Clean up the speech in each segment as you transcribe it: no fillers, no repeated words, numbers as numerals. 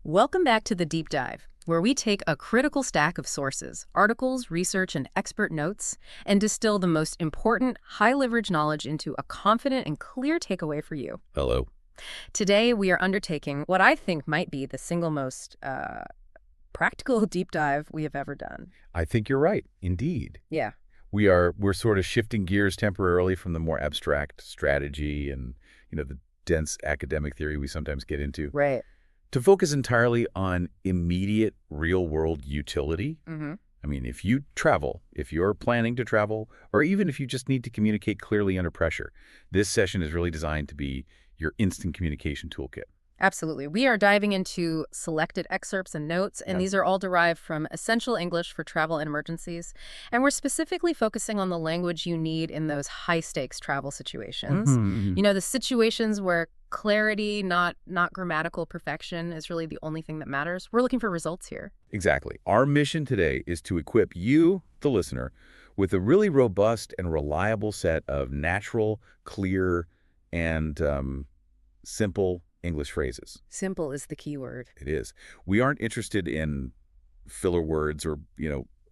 Welcome back to the Deep Dive, where we take a critical stack of sources, articles, research, and expert notes, and distill the most important, high-leverage knowledge into a confident and clear takeaway for you. Hello. Today, we are undertaking what I think might be the single most practical deep dive we have ever done. I think you're right, indeed. Yeah. We're sort of shifting gears temporarily from the more abstract strategy and, the dense academic theory we sometimes get into, Right. to focus entirely on immediate real-world utility. Mm-hmm. I mean, if you travel, if you're planning to travel, or even if you just need to communicate clearly under pressure, this session is really designed to be your instant communication toolkit. Absolutely. We are diving into selected excerpts and notes, and these are all derived from Essential English for Travel and Emergencies. And we're specifically focusing on the language you need in those high-stakes travel situations. Mhm. The situations where clarity, not grammatical perfection, is really the only thing that matters. We're looking for results here. Exactly. Our mission today is to equip you, the listener, with a really robust and reliable set of natural, clear, and simple English phrases. Simple is the key word. It is. We aren't interested in filler words or,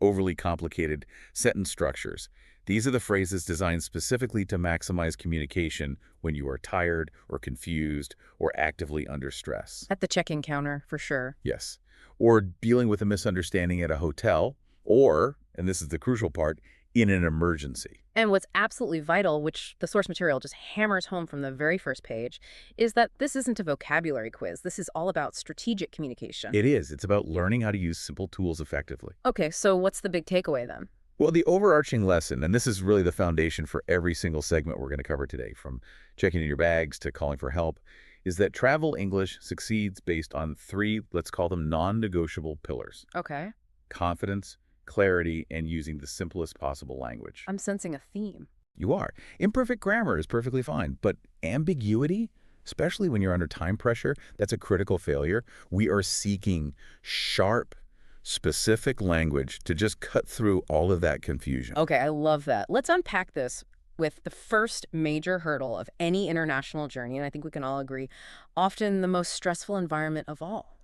overly complicated sentence structures. These are the phrases designed specifically to maximize communication when you are tired or confused or actively under stress. At the check-in counter, for sure. Yes. Or dealing with a misunderstanding at a hotel or, and this is the crucial part, in an emergency. And what's absolutely vital, which the source material just hammers home from the very first page, is that this isn't a vocabulary quiz. This is all about strategic communication. It is. It's about learning how to use simple tools effectively. Okay, so what's the big takeaway then? Well, the overarching lesson, and this is really the foundation for every single segment we're going to cover today, from checking in your bags to calling for help, is that travel English succeeds based on three, let's call them non-negotiable pillars: Okay. confidence, clarity, and using the simplest possible language. I'm sensing a theme. You are. Imperfect grammar is perfectly fine, but ambiguity, especially when you're under time pressure, that's a critical failure. We are seeking sharp, specific language to just cut through all of that confusion. Okay, I love that. Let's unpack this with the first major hurdle of any international journey, and I think we can all agree, often the most stressful environment of all.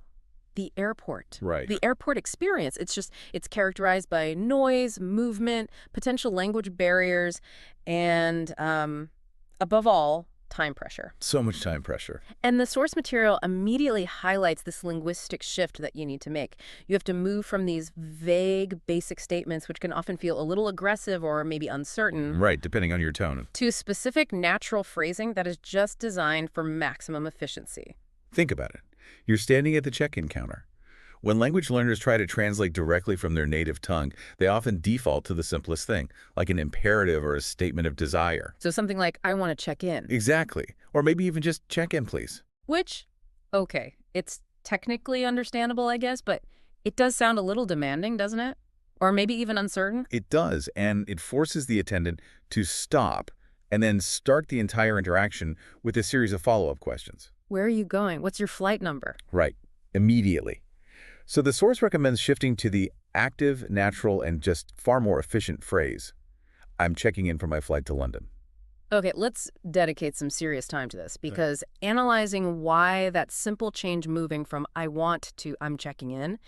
The airport. Right. The airport experience. It's characterized by noise, movement, potential language barriers, and above all, time pressure. So much time pressure. And the source material immediately highlights this linguistic shift that you need to make. You have to move from these vague, basic statements, which can often feel a little aggressive or maybe uncertain, Right, depending on your tone. to specific natural phrasing that is just designed for maximum efficiency. Think about it. You're standing at the check-in counter. When language learners try to translate directly from their native tongue, they often default to the simplest thing, like an imperative or a statement of desire. So something like, I want to check in. Exactly. Or maybe even just check in, please. Which, okay, it's technically understandable, I guess, but it does sound a little demanding, doesn't it? Or maybe even uncertain? It does, and it forces the attendant to stop and then start the entire interaction with a series of follow-up questions. Where are you going? What's your flight number? Right. Immediately. So the source recommends shifting to the active, natural, and just far more efficient phrase: I'm checking in for my flight to London. Okay, let's dedicate some serious time to this, because analyzing why that simple change moving from I want to I'm checking in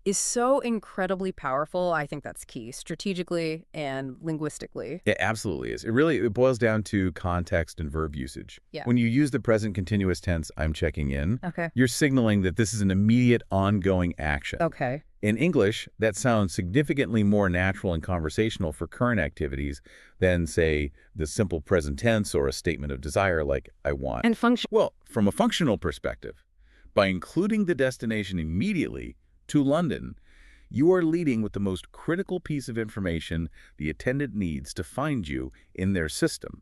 is so incredibly powerful. I think that's key, strategically and linguistically. It absolutely is. It boils down to context and verb usage. Yeah. When you use the present continuous tense, I'm checking in, Okay. you're signaling that this is an immediate, ongoing action. Okay. In English, that sounds significantly more natural and conversational for current activities than, say, the simple present tense or a statement of desire like I want. And function. Well, from a functional perspective, by including the destination immediately to London, you are leading with the most critical piece of information the attendant needs to find you in their system.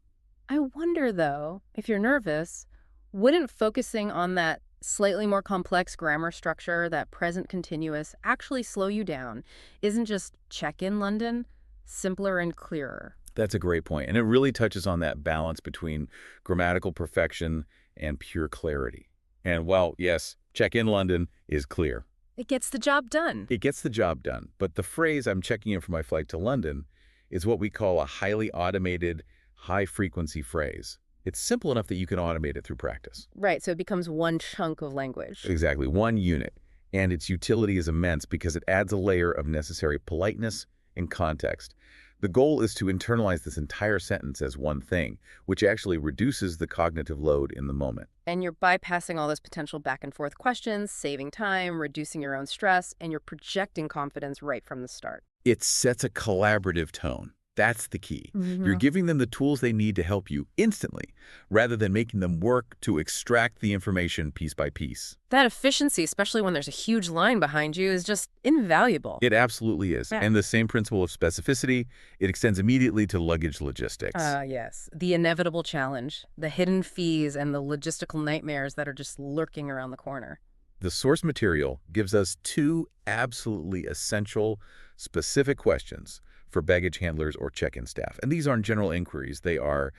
I wonder, though, if you're nervous, wouldn't focusing on that slightly more complex grammar structure, that present continuous, actually slow you down? Isn't just check in London simpler and clearer? That's a great point, and it really touches on that balance between grammatical perfection and pure clarity. And while, yes, check in London is clear, It gets the job done. it gets the job done, but the phrase I'm checking in for my flight to London is what we call a highly automated, high-frequency phrase. It's simple enough that you can automate it through practice. Right, so it becomes one chunk of language. Exactly, one unit. And its utility is immense because it adds a layer of necessary politeness and context. The goal is to internalize this entire sentence as one thing, which actually reduces the cognitive load in the moment. And you're bypassing all those potential back and forth questions, saving time, reducing your own stress, and you're projecting confidence right from the start. It sets a collaborative tone. That's the key. You're Hmm. giving them the tools they need to help you instantly, rather than making them work to extract the information piece by piece. That efficiency, especially when there's a huge line behind you, is just invaluable. It absolutely is. Yeah. And the same principle of specificity, it extends immediately to luggage logistics. Yes. The inevitable challenge, the hidden fees, and the logistical nightmares that are just lurking around the corner. The source material gives us two absolutely essential, specific questions for baggage handlers or check-in staff. And these aren't general inquiries. They are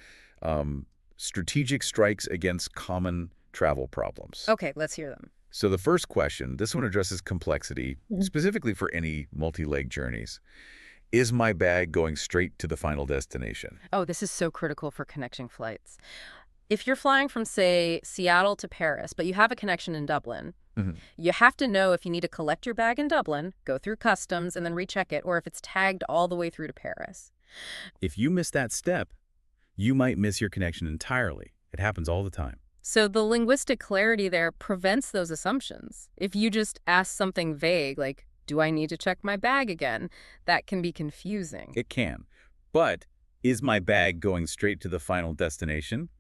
strategic strikes against common travel problems. Okay, let's hear them. So the first question, this one addresses complexity, specifically for any multi-leg journeys. Is my bag going straight to the final destination? Oh, this is so critical for connecting flights. If you're flying from, say, Seattle to Paris, but you have a connection in Dublin, Mhm. you have to know if you need to collect your bag in Dublin, go through customs, and then recheck it, or if it's tagged all the way through to Paris. If you miss that step, you might miss your connection entirely. It happens all the time. So the linguistic clarity there prevents those assumptions. If you just ask something vague, like, do I need to check my bag again? That can be confusing. It can. But is my bag going straight to the final destination?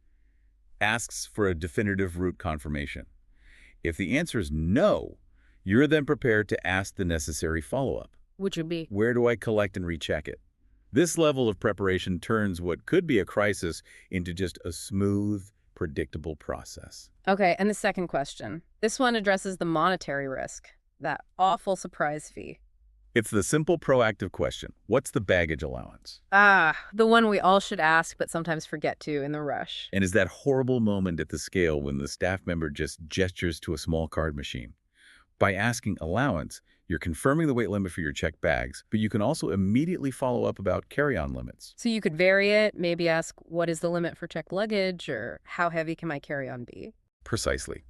Asks for a definitive route confirmation. If the answer is no, you're then prepared to ask the necessary follow-up. Which would be, Where do I collect and recheck it? This level of preparation turns what could be a crisis into just a smooth, predictable process. okay, and the second question. This one addresses the monetary risk, that awful surprise fee. It's the simple proactive question. What's the baggage allowance? The one we all should ask, but sometimes forget to in the rush. And is that horrible moment at the scale when the staff member just gestures to a small card machine? By asking allowance, you're confirming the weight limit for your checked bags, but you can also immediately follow up about carry-on limits. So you could vary it, maybe ask, what is the limit for checked luggage, or how heavy can my carry-on be? Precisely.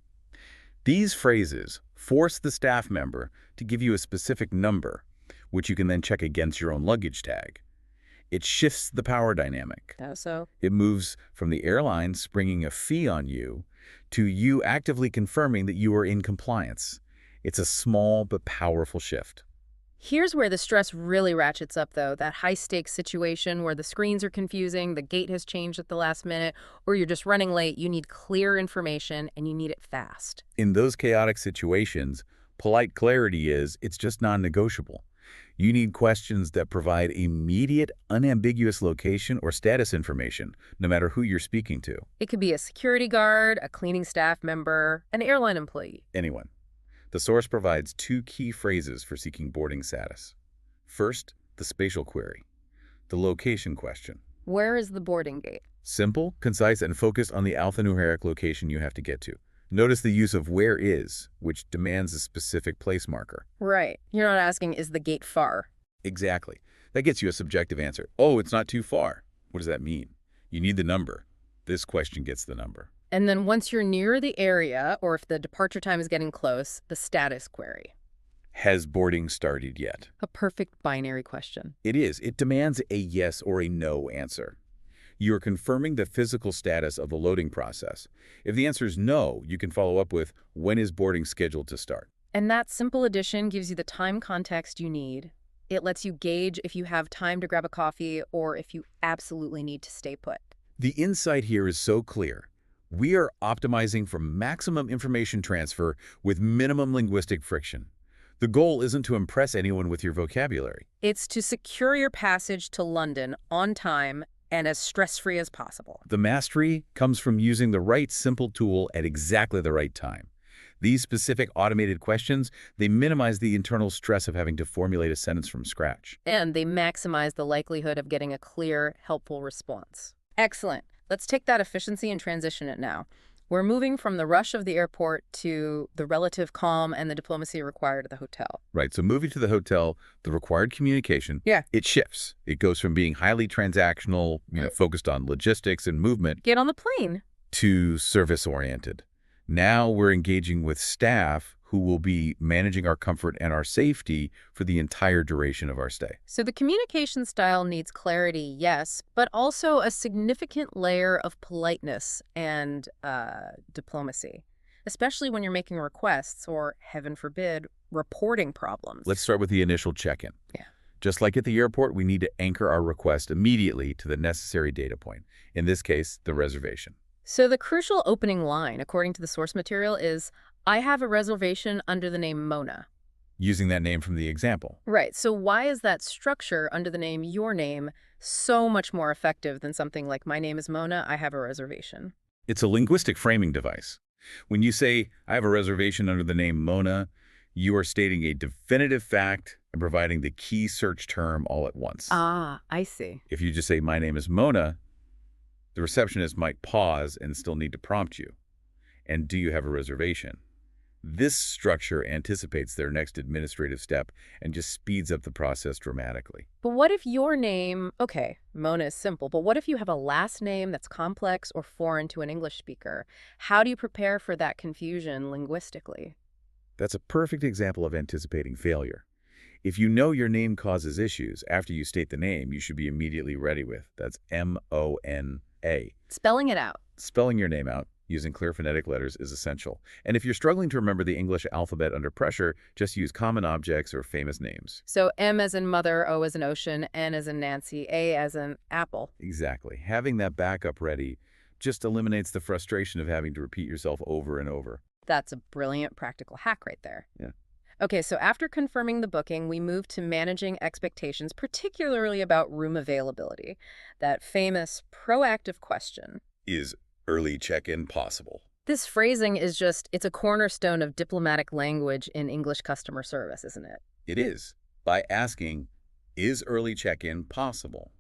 These phrases force the staff member to give you a specific number, which you can then check against your own luggage tag. It shifts the power dynamic. So It moves from the airline springing a fee on you to you actively confirming that you are in compliance. It's a small but powerful shift. here's where the stress really ratchets up, though, that high-stakes situation where the screens are confusing, the gate has changed at the last minute, or you're just running late. You need clear information, and you need it fast. In those chaotic situations, polite clarity is it's just non-negotiable. You need questions that provide immediate, unambiguous location or status information, no matter who you're speaking to. It could be a security guard, a cleaning staff member, an airline employee. Anyone. The source provides two key phrases for seeking boarding status. First, the spatial query, the location question. Where is the boarding gate? Simple, concise, and focused on the alphanumeric location you have to get to. Notice the use of where is, which demands a specific place marker. Right. You're not asking, is the gate far? Exactly. That gets you a subjective answer. Oh, it's not too far. What does that mean? You need the number. This question gets the number. And then once you're near the area, or if the departure time is getting close, the status query. Has boarding started yet? A perfect binary question. It is. It demands a yes or a no answer. You are confirming the physical status of the loading process. If the answer is no, you can follow up with, when is boarding scheduled to start? And that simple addition gives you the time context you need. It lets you gauge if you have time to grab a coffee or if you absolutely need to stay put. The insight here is so clear. We are optimizing for maximum information transfer with minimum linguistic friction. The goal isn't to impress anyone with your vocabulary. It's to secure your passage to London on time and as stress-free as possible. The mastery comes from using the right simple tool at exactly the right time. These specific automated questions, they minimize the internal stress of having to formulate a sentence from scratch. And they maximize the likelihood of getting a clear, helpful response. Excellent. Let's take that efficiency and transition it now. We're moving from the rush of the airport to the relative calm and the diplomacy required at the hotel. Right, so moving to the hotel, the required communication, Yeah. it shifts. It goes from being highly transactional, focused on logistics and movement, Get on the plane. to service-oriented. Now we're engaging with staff who will be managing our comfort and our safety for the entire duration of our stay. So the communication style needs clarity, yes, but also a significant layer of politeness and diplomacy, especially when you're making requests or, heaven forbid, reporting problems. Let's start with the initial check-in. Yeah. Just like at the airport, we need to anchor our request immediately to the necessary data point, in this case, the reservation. So the crucial opening line, according to the source material, is, I have a reservation under the name Mona. Using that name from the example. Right. So why is that structure under the name your name so much more effective than something like my name is Mona, I have a reservation? It's a linguistic framing device. When you say, I have a reservation under the name Mona, you are stating a definitive fact and providing the key search term all at once. Ah, I see. If you just say, my name is Mona, the receptionist might pause and still need to prompt you. And do you have a reservation? This structure anticipates their next administrative step and just speeds up the process dramatically. But what if your name, okay, Mona is simple, but what if you have a last name that's complex or foreign to an English speaker? How do you prepare for that confusion linguistically? That's a perfect example of anticipating failure. If you know your name causes issues, after you state the name, you should be immediately ready with. That's M-O-N-A. Spelling it out. Spelling your name out using clear phonetic letters is essential. And if you're struggling to remember the English alphabet under pressure, just use common objects or famous names. So M as in mother, O as in ocean, N as in Nancy, A as in apple. Exactly. Having that backup ready just eliminates the frustration of having to repeat yourself over and over. That's a brilliant practical hack right there. Yeah. Okay, so after confirming the booking, we move to managing expectations, particularly about room availability. That famous proactive question. Is early check-in possible? This phrasing is just, it's a cornerstone of diplomatic language in English customer service, isn't it? It is. By asking, is early check-in possible?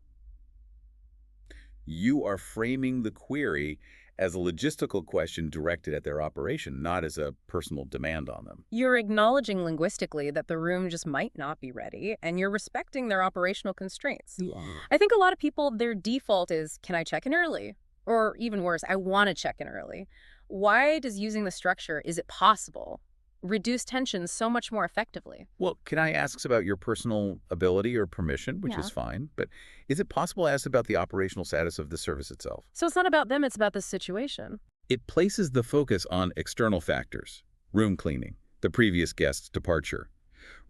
You are framing the query as a logistical question directed at their operation, not as a personal demand on them. You're acknowledging linguistically that the room just might not be ready, and you're respecting their operational constraints. Yeah. I think a lot of people, their default is, can I check in early? Or even worse, I want to check in early. Why does using the structure, is it possible, reduce tension so much more effectively? Well, can I ask about your personal ability or permission, which is fine, but is it possible to ask about the operational status of the service itself? So it's not about them, it's about the situation. It places the focus on external factors, room cleaning, the previous guest's departure,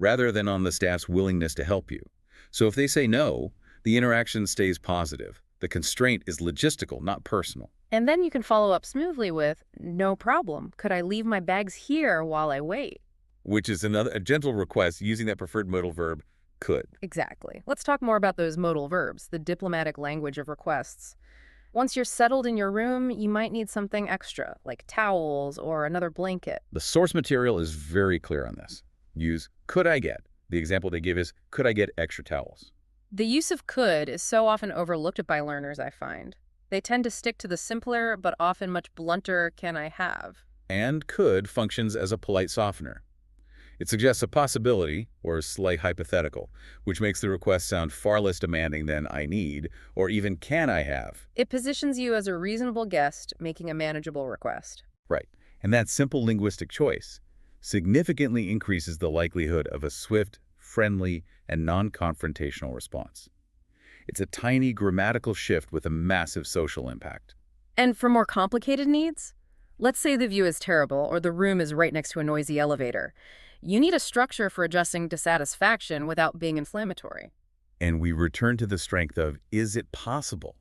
rather than on the staff's willingness to help you. So if they say no, the interaction stays positive. The constraint is logistical, not personal. And then you can follow up smoothly with, no problem. Could I leave my bags here while I wait? Which is a gentle request using that preferred modal verb, could. Exactly. Let's talk more about those modal verbs, the diplomatic language of requests. Once you're settled in your room, you might need something extra, like towels or another blanket. The source material is very clear on this. Use could I get. The example they give is, could I get extra towels? The use of could is so often overlooked by learners, I find. They tend to stick to the simpler but often much blunter can I have. And could functions as a polite softener. It suggests a possibility, or a slight hypothetical, which makes the request sound far less demanding than I need, or even can I have. It positions you as a reasonable guest making a manageable request. Right. And that simple linguistic choice significantly increases the likelihood of a swift, friendly, and non-confrontational response. It's a tiny grammatical shift with a massive social impact. And for more complicated needs, let's say the view is terrible or the room is right next to a noisy elevator. You need a structure for adjusting dissatisfaction without being inflammatory. And we return to the strength of, is it possible?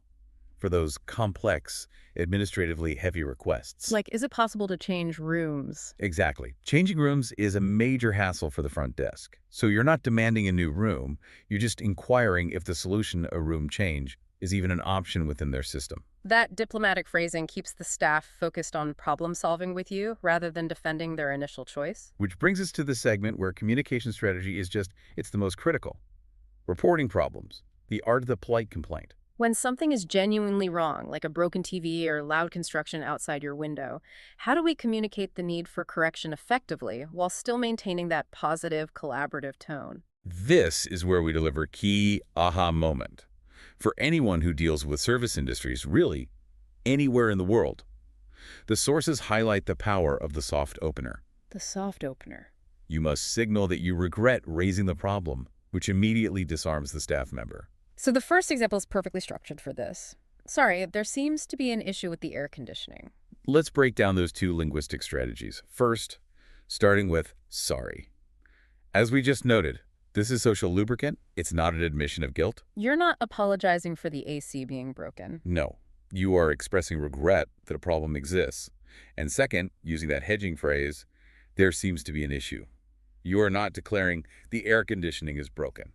For those complex, administratively heavy requests. Like, is it possible to change rooms? Exactly. Changing rooms is a major hassle for the front desk. So you're not demanding a new room, you're just inquiring if the solution, a room change, is even an option within their system. That diplomatic phrasing keeps the staff focused on problem solving with you rather than defending their initial choice. Which brings us to the segment where communication strategy is just, it's the most critical. Reporting problems, the art of the polite complaint. When something is genuinely wrong, like a broken TV or loud construction outside your window, how do we communicate the need for correction effectively while still maintaining that positive, collaborative tone? This is where we deliver key aha moment. For anyone who deals with service industries, really, anywhere in the world, the sources highlight the power of the soft opener. The soft opener. You must signal that you regret raising the problem, which immediately disarms the staff member. So the first example is perfectly structured for this. Sorry, there seems to be an issue with the air conditioning. Let's break down those two linguistic strategies. First, starting with sorry. As we just noted, this is social lubricant. It's not an admission of guilt. You're not apologizing for the AC being broken. No, you are expressing regret that a problem exists. And second, using that hedging phrase, there seems to be an issue. You are not declaring the air conditioning is broken,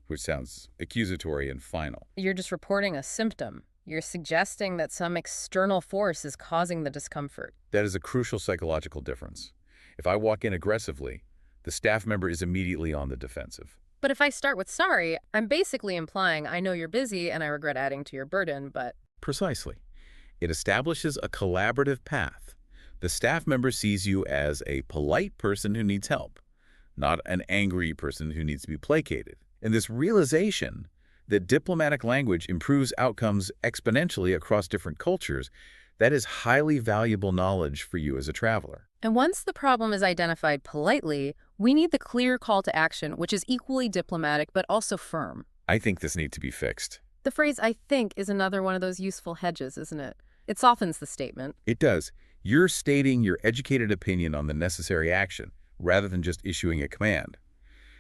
which sounds accusatory and final. You're just reporting a symptom. You're suggesting that some external force is causing the discomfort. That is a crucial psychological difference. If I walk in aggressively, the staff member is immediately on the defensive. But if I start with sorry, I'm basically implying I know you're busy and I regret adding to your burden, but Precisely. It establishes a collaborative path. The staff member sees you as a polite person who needs help, not an angry person who needs to be placated. And this realization that diplomatic language improves outcomes exponentially across different cultures, that is highly valuable knowledge for you as a traveler. and once the problem is identified politely, we need the clear call to action, which is equally diplomatic but also firm. I think this needs to be fixed. The phrase "I think" is another one of those useful hedges, isn't it? It softens the statement. It does. You're stating your educated opinion on the necessary action, rather than just issuing a command.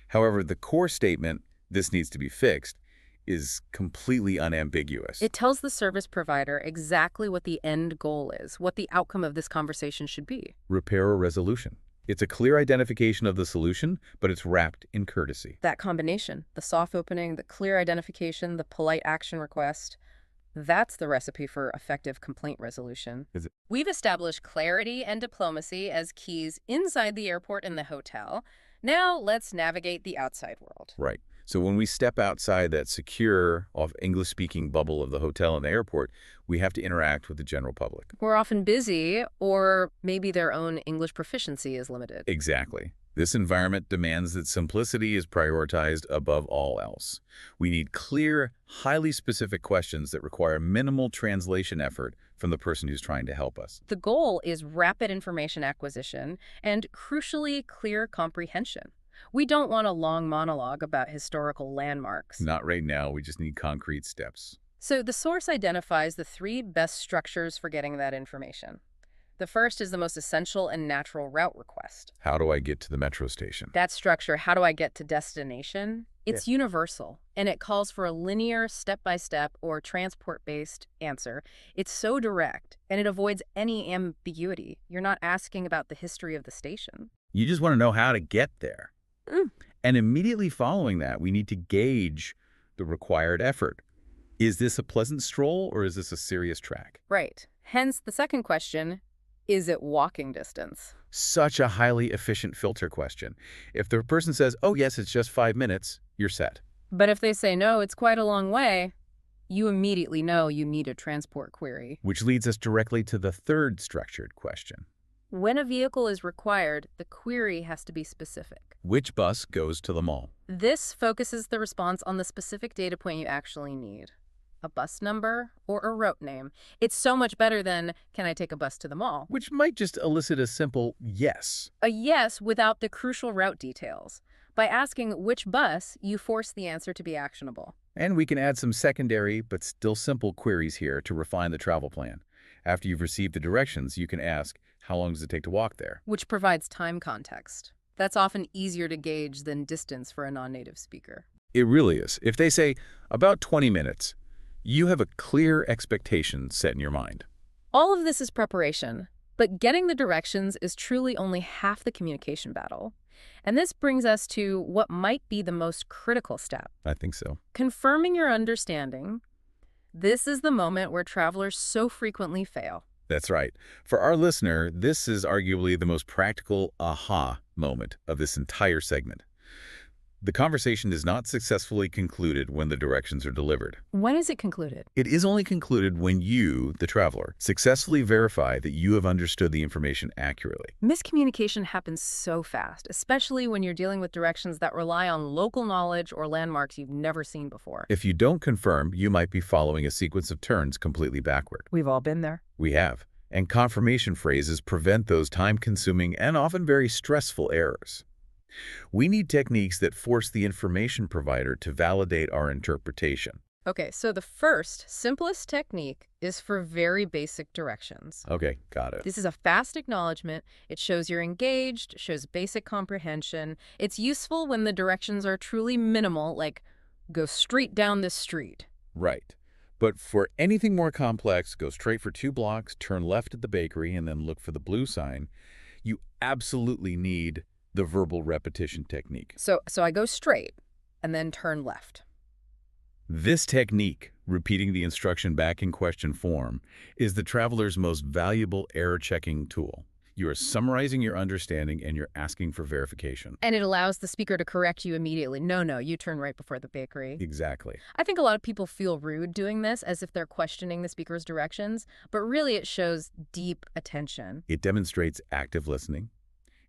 However, the core statement, "this needs to be fixed," is completely unambiguous. It tells the service provider exactly what the end goal is, what the outcome of this conversation should be. Repair or resolution. It's a clear identification of the solution, but it's wrapped in courtesy. That combination, the soft opening, the clear identification, the polite action request, that's the recipe for effective complaint resolution. Is it? We've established clarity and diplomacy as keys inside the airport and the hotel. Now let's navigate the outside world. Right. So when we step outside that secure, English-speaking bubble of the hotel and the airport, we have to interact with the general public. We're often busy, or maybe their own English proficiency is limited. Exactly. This environment demands that simplicity is prioritized above all else. We need clear, highly specific questions that require minimal translation effort from the person who's trying to help us. The goal is rapid information acquisition and, crucially, clear comprehension. We don't want a long monologue about historical landmarks. Not right now. We just need concrete steps. So the source identifies the three best structures for getting that information. The first is the most essential and natural route request. How do I get to the metro station? That structure, how do I get to destination? It's universal, and it calls for a linear, step-by-step, or transport-based answer. It's so direct, and it avoids any ambiguity. You're not asking about the history of the station. You just want to know how to get there. And immediately following that, we need to gauge the required effort. Is this a pleasant stroll or is this a serious trek? Right. Hence the second question, is it walking distance? Such a highly efficient filter question. If the person says, oh, yes, it's just 5 minutes, you're set. But if they say, no, it's quite a long way, you immediately know you need a transport query. Which leads us directly to the third structured question. When a vehicle is required, the query has to be specific. Which bus goes to the mall? This focuses the response on the specific data point you actually need. A bus number or a route name. It's so much better than, can I take a bus to the mall? Which might just elicit a simple yes. A yes without the crucial route details. By asking which bus, you force the answer to be actionable. And we can add some secondary but still simple queries here to refine the travel plan. After you've received the directions, you can ask, how long does it take to walk there? Which provides time context. That's often easier to gauge than distance for a non-native speaker. It really is. If they say, about 20 minutes, you have a clear expectation set in your mind. All of this is preparation, but getting the directions is truly only half the communication battle. And this brings us to what might be the most critical step. I think so. Confirming your understanding. This is the moment where travelers so frequently fail. That's right. For our listener, this is arguably the most practical aha moment of this entire segment. The conversation is not successfully concluded when the directions are delivered. When is it concluded? It is only concluded when you, the traveler, successfully verify that you have understood the information accurately. Miscommunication happens so fast, especially when you're dealing with directions that rely on local knowledge or landmarks you've never seen before. If you don't confirm, you might be following a sequence of turns completely backward. We've all been there. We have. And confirmation phrases prevent those time-consuming and often very stressful errors. We need techniques that force the information provider to validate our interpretation. Okay, so the first, simplest technique is for very basic directions. Okay, got it. This is a fast acknowledgement. It shows you're engaged, shows basic comprehension. It's useful when the directions are truly minimal, like go straight down this street. Right. But for anything more complex, go straight for 2 blocks, turn left at the bakery, and then look for the blue sign. You absolutely need the verbal repetition technique. So I go straight and then turn left. This technique, repeating the instruction back in question form, is the traveler's most valuable error-checking tool. You are summarizing your understanding and you're asking for verification. And it allows the speaker to correct you immediately. No, you turn right before the bakery. Exactly. I think a lot of people feel rude doing this as if they're questioning the speaker's directions, but really it shows deep attention. It demonstrates active listening.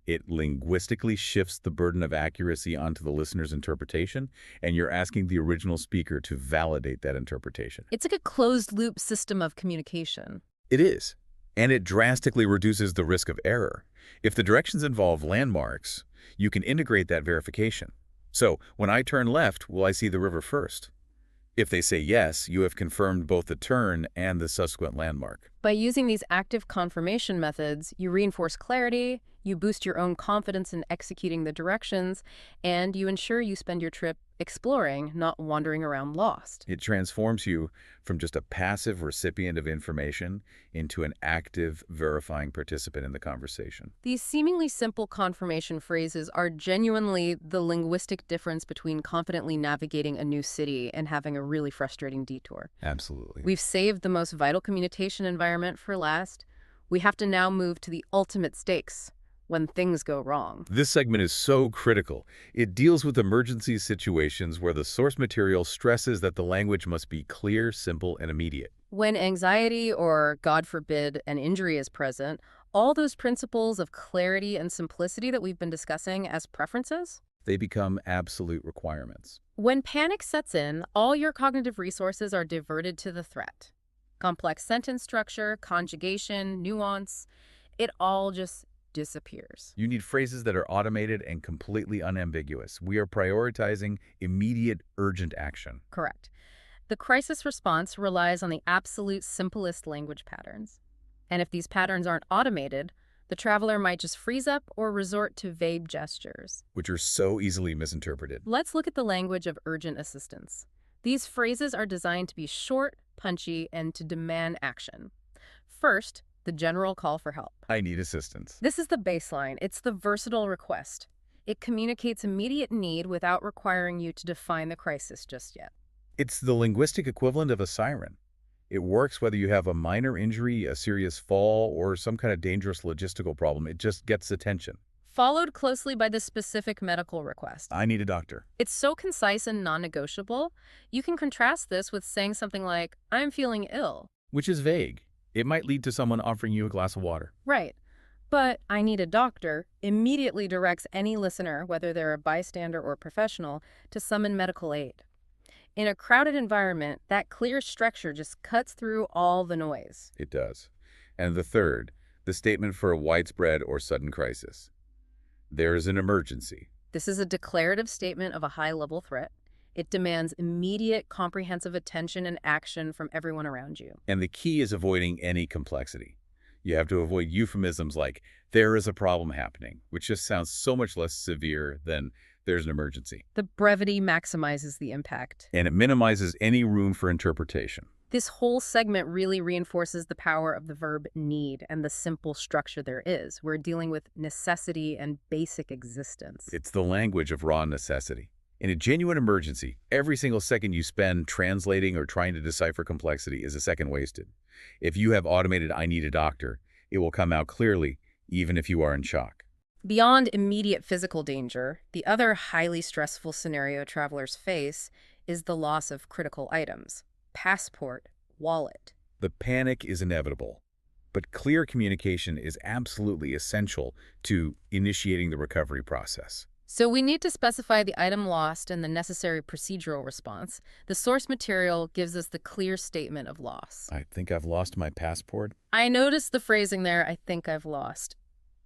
It linguistically shifts the burden of accuracy onto the listener's interpretation, and you're asking the original speaker to validate that interpretation. It's like a closed-loop system of communication. It is. And it drastically reduces the risk of error. If the directions involve landmarks, you can integrate that verification. So, when I turn left, will I see the river first? If they say yes, you have confirmed both the turn and the subsequent landmark. By using these active confirmation methods, you reinforce clarity, you boost your own confidence in executing the directions, and you ensure you spend your trip exploring, not wandering around lost. It transforms you from just a passive recipient of information into an active, verifying participant in the conversation. These seemingly simple confirmation phrases are genuinely the linguistic difference between confidently navigating a new city and having a really frustrating detour. Absolutely. We've saved the most vital communication environment for last. We have to now move to the ultimate stakes, when things go wrong. This segment is so critical. It deals with emergency situations where the source material stresses that the language must be clear, simple, and immediate. When anxiety or, God forbid, an injury is present, all those principles of clarity and simplicity that we've been discussing as preferences, They become absolute requirements. when panic sets in, all your cognitive resources are diverted to the threat. Complex sentence structure, conjugation, nuance, it all just disappears. You need phrases that are automated and completely unambiguous. We are prioritizing immediate, urgent action. Correct. The crisis response relies on the absolute simplest language patterns. And if these patterns aren't automated, the traveler might just freeze up or resort to vague gestures. Which are so easily misinterpreted. Let's look at the language of urgent assistance. These phrases are designed to be short, punchy, and to demand action. First, the general call for help. I need assistance. This is the baseline. It's the versatile request. It communicates immediate need without requiring you to define the crisis just yet. It's the linguistic equivalent of a siren. It works whether you have a minor injury, a serious fall, or some kind of dangerous logistical problem. It just gets attention. Followed closely by the specific medical request. I need a doctor. It's so concise and non-negotiable. You can contrast this with saying something like, I'm feeling ill. Which is vague. It might lead to someone offering you a glass of water. Right. But I need a doctor immediately directs any listener, whether they're a bystander or professional, to summon medical aid. In a crowded environment, that clear structure just cuts through all the noise. It does. And the third, the statement for a widespread or sudden crisis. There is an emergency. This is a declarative statement of a high-level threat. It demands immediate, comprehensive attention and action from everyone around you. And the key is avoiding any complexity. You have to avoid euphemisms like, there is a problem happening, which just sounds so much less severe than there's an emergency. The brevity maximizes the impact. And it minimizes any room for interpretation. This whole segment really reinforces the power of the verb need and the simple structure there is. We're dealing with necessity and basic existence. It's the language of raw necessity. In a genuine emergency, every single second you spend translating or trying to decipher complexity is a second wasted. If you have automated I need a doctor, it will come out clearly, even if you are in shock. Beyond immediate physical danger, the other highly stressful scenario travelers face is the loss of critical items: passport, wallet. The panic is inevitable, but clear communication is absolutely essential to initiating the recovery process. So we need to specify the item lost and the necessary procedural response. The source material gives us the clear statement of loss. I think I've lost my passport. I noticed the phrasing there, I think I've lost.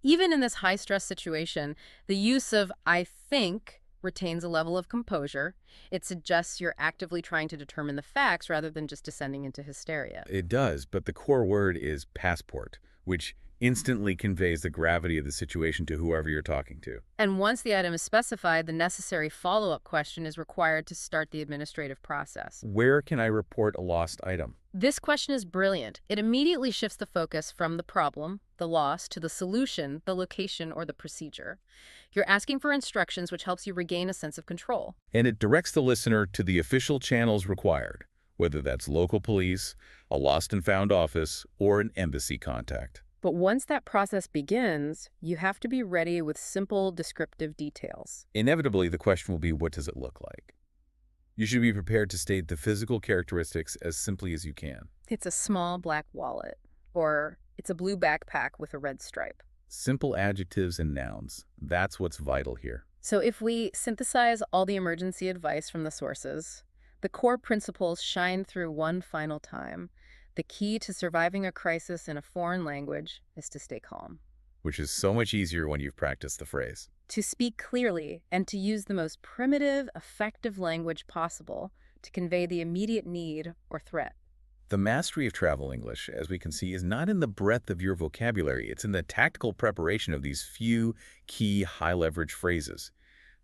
Even in this high-stress situation, the use of I think retains a level of composure. It suggests you're actively trying to determine the facts rather than just descending into hysteria. It does, but the core word is passport, which instantly conveys the gravity of the situation to whoever you're talking to. And once the item is specified, the necessary follow-up question is required to start the administrative process. Where can I report a lost item? This question is brilliant. It immediately shifts the focus from the problem, the loss, to the solution, the location, or the procedure. You're asking for instructions, which helps you regain a sense of control. And it directs the listener to the official channels required, whether that's local police, a lost and found office, or an embassy contact. But once that process begins, you have to be ready with simple, descriptive details. Inevitably, the question will be, what does it look like? You should be prepared to state the physical characteristics as simply as you can. It's a small black wallet, or it's a blue backpack with a red stripe. Simple adjectives and nouns. That's what's vital here. So if we synthesize all the emergency advice from the sources, the core principles shine through one final time. The key to surviving a crisis in a foreign language is to stay calm, Which is so much easier when you've practiced the phrase. to speak clearly, and to use the most primitive, effective language possible to convey the immediate need or threat. The mastery of travel English, as we can see, is not in the breadth of your vocabulary. It's in the tactical preparation of these few key high-leverage phrases.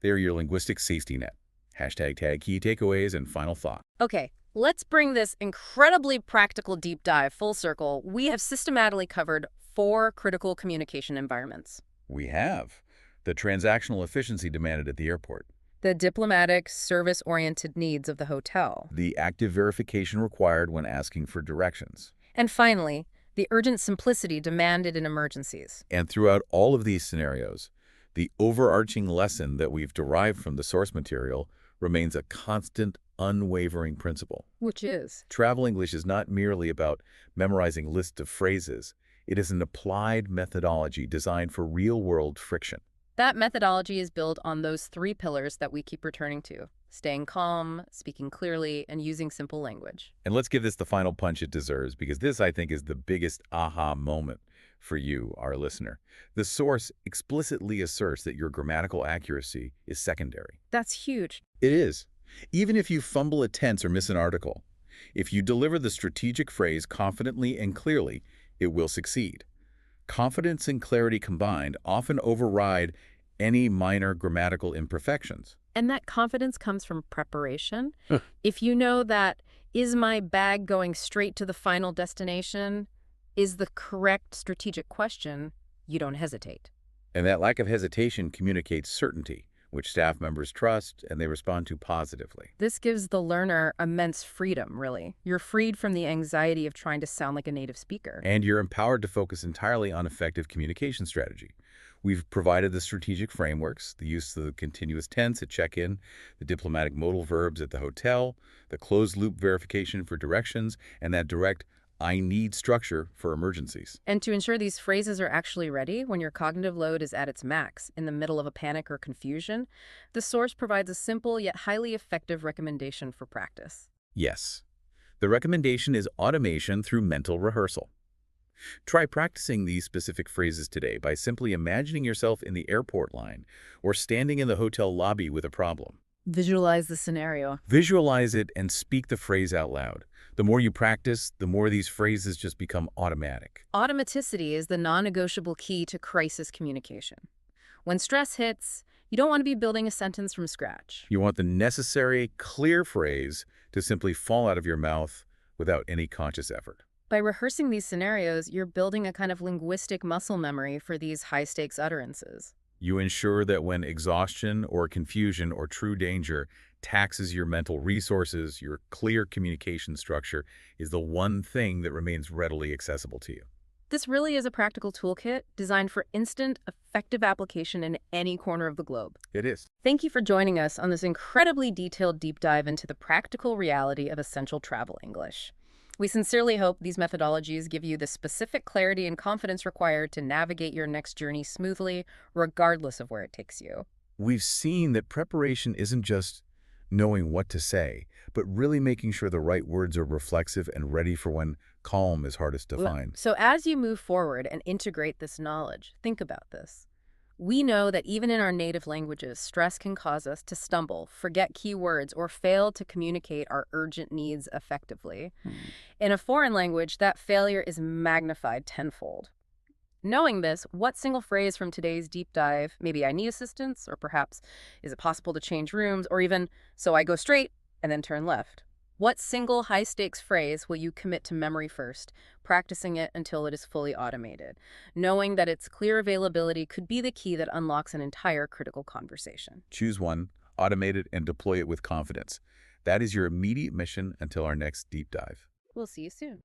They are your linguistic safety net. Hashtag tag key takeaways and final thought. Okay, let's bring this incredibly practical deep dive full circle. We have systematically covered 4 critical communication environments: We have the transactional efficiency demanded at the airport, the diplomatic, service-oriented needs of the hotel, the active verification required when asking for directions. and finally, the urgent simplicity demanded in emergencies. And throughout all of these scenarios, the overarching lesson that we've derived from the source material remains a constant, unwavering principle. Which is? Travel English is not merely about memorizing lists of phrases. It is an applied methodology designed for real-world friction. That methodology is built on those 3 pillars that we keep returning to: staying calm, speaking clearly, and using simple language. And let's give this the final punch it deserves, because this, I think, is the biggest aha moment for you, our listener. The source explicitly asserts that your grammatical accuracy is secondary. That's huge. It is. Even if you fumble a tense or miss an article, if you deliver the strategic phrase confidently and clearly, it will succeed. Confidence and clarity combined often override any minor grammatical imperfections. And that confidence comes from preparation. If you know that, is my bag going straight to the final destination, is the correct strategic question, you don't hesitate. And that lack of hesitation communicates certainty, which staff members trust and they respond to positively. This gives the learner immense freedom, really. You're freed from the anxiety of trying to sound like a native speaker. And you're empowered to focus entirely on effective communication strategy. We've provided the strategic frameworks, the use of the continuous tense at check-in, the diplomatic modal verbs at the hotel, the closed-loop verification for directions, and that direct I need structure for emergencies. And to ensure these phrases are actually ready when your cognitive load is at its max, in the middle of a panic or confusion, the source provides a simple yet highly effective recommendation for practice. Yes. The recommendation is automation through mental rehearsal. Try practicing these specific phrases today by simply imagining yourself in the airport line or standing in the hotel lobby with a problem. Visualize the scenario. Visualize it and speak the phrase out loud. The more you practice, the more these phrases just become automatic. Automaticity is the non-negotiable key to crisis communication. When stress hits, you don't want to be building a sentence from scratch. You want the necessary, clear phrase to simply fall out of your mouth without any conscious effort. By rehearsing these scenarios, you're building a kind of linguistic muscle memory for these high-stakes utterances. You ensure that when exhaustion or confusion or true danger taxes your mental resources, your clear communication structure is the one thing that remains readily accessible to you. This really is a practical toolkit designed for instant, effective application in any corner of the globe. It is. Thank you for joining us on this incredibly detailed deep dive into the practical reality of essential travel English. We sincerely hope these methodologies give you the specific clarity and confidence required to navigate your next journey smoothly, regardless of where it takes you. We've seen that preparation isn't just knowing what to say, but really making sure the right words are reflexive and ready for when calm is hardest to find. So, as you move forward and integrate this knowledge, think about this. We know that even in our native languages, stress can cause us to stumble, forget key words, or fail to communicate our urgent needs effectively. In a foreign language, that failure is magnified tenfold. Knowing this, what single phrase from today's deep dive, maybe I need assistance, or perhaps is it possible to change rooms, or even so I go straight and then turn left? What single high stakes phrase will you commit to memory first, practicing it until it is fully automated, knowing that its clear availability could be the key that unlocks an entire critical conversation? Choose one, automate it, and deploy it with confidence. That is your immediate mission until our next deep dive. We'll see you soon.